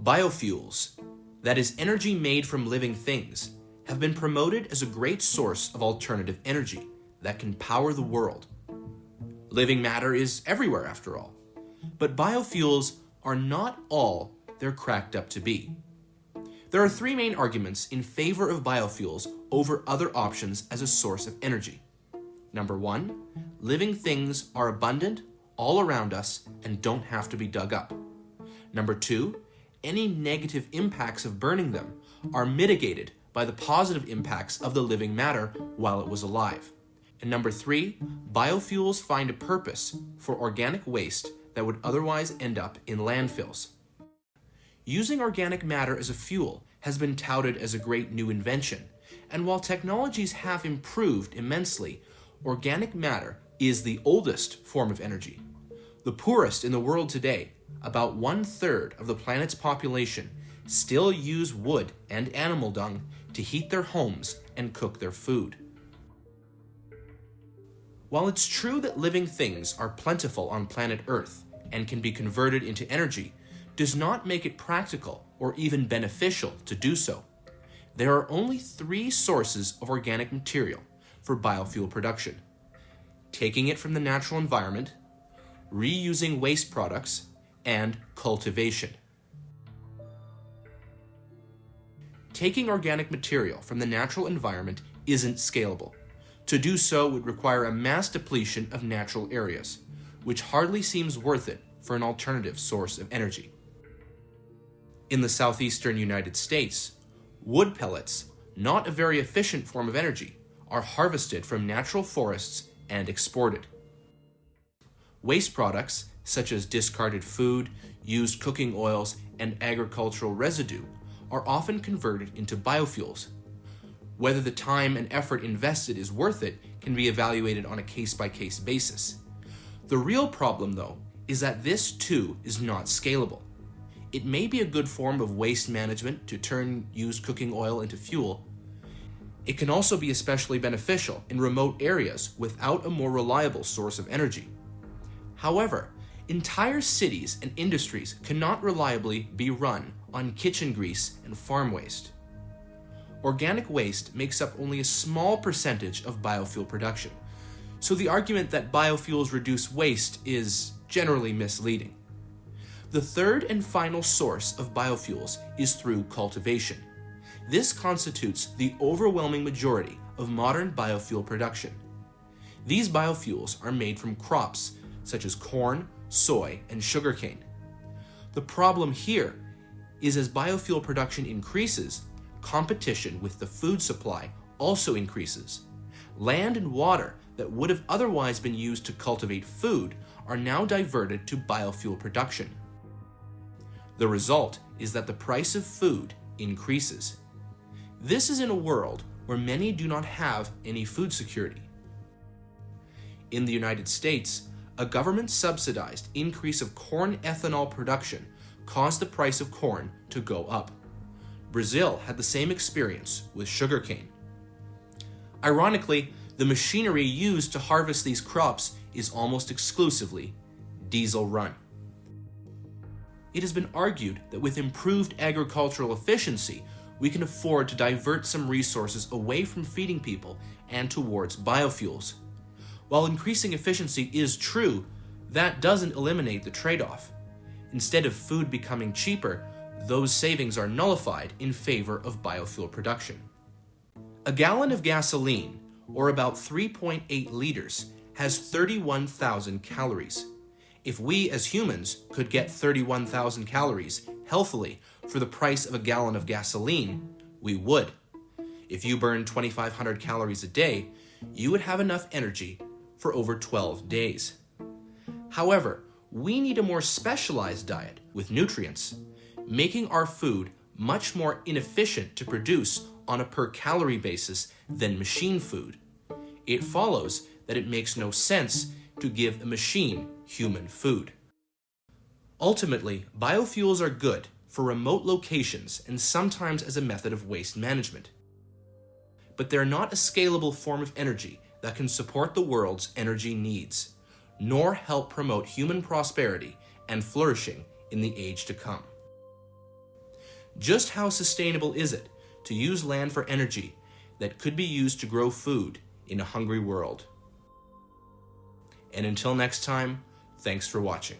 Biofuels, that is, energy made from living things, have been promoted as a great source of alternative energy that can power the world. Living matter is everywhere, after all. But biofuels are not all they're cracked up to be. There are three main arguments in favor of biofuels over other options as a source of energy. Number one, living things are abundant all around us and don't have to be dug up. Number two, any negative impacts of burning them are mitigated by the positive impacts of the living matter while it was alive. And number three, biofuels find a purpose for organic waste that would otherwise end up in landfills. Using organic matter as a fuel has been touted as a great new invention, and while technologies have improved immensely, organic matter is the oldest form of energy. The poorest in the world today, about 1/3 of the planet's population, still use wood and animal dung to heat their homes and cook their food. While it's true that living things are plentiful on planet Earth and can be converted into energy, does not make it practical or even beneficial to do so. There are only three sources of organic material for biofuel production: taking it from the natural environment, reusing waste products, and cultivation. Taking organic material from the natural environment isn't scalable. To do so would require a mass depletion of natural areas, which hardly seems worth it for an alternative source of energy. In the southeastern United States, wood pellets, not a very efficient form of energy, are harvested from natural forests and exported. Waste products, such as discarded food, used cooking oils, and agricultural residue, are often converted into biofuels. Whether the time and effort invested is worth it can be evaluated on a case-by-case basis. The real problem, though, is that this too is not scalable. It may be a good form of waste management to turn used cooking oil into fuel. It can also be especially beneficial in remote areas without a more reliable source of energy. However, entire cities and industries cannot reliably be run on kitchen grease and farm waste. Organic waste makes up only a small percentage of biofuel production, so the argument that biofuels reduce waste is generally misleading. The third and final source of biofuels is through cultivation. This constitutes the overwhelming majority of modern biofuel production. These biofuels are made from crops such as corn, soy, and sugarcane. The problem here is as biofuel production increases, competition with the food supply also increases. Land and water that would have otherwise been used to cultivate food are now diverted to biofuel production. The result is that the price of food increases. This is in a world where many do not have any food security. In the United States, a government-subsidized increase of corn ethanol production caused the price of corn to go up. Brazil had the same experience with sugarcane. Ironically, the machinery used to harvest these crops is almost exclusively diesel-run. It has been argued that with improved agricultural efficiency, we can afford to divert some resources away from feeding people and towards biofuels. While increasing efficiency is true, that doesn't eliminate the trade-off. Instead of food becoming cheaper, those savings are nullified in favor of biofuel production. A gallon of gasoline, or about 3.8 liters, has 31,000 calories. If we as humans could get 31,000 calories healthily for the price of a gallon of gasoline, we would. If you burn 2,500 calories a day, you would have enough energy for over 12 days. However, we need a more specialized diet with nutrients, making our food much more inefficient to produce on a per-calorie basis than machine food. It follows that it makes no sense to give a machine human food. Ultimately, biofuels are good for remote locations and sometimes as a method of waste management. But they're not a scalable form of energy that can support the world's energy needs, nor help promote human prosperity and flourishing in the age to come. Just how sustainable is it to use land for energy that could be used to grow food in a hungry world? And until next time, thanks for watching.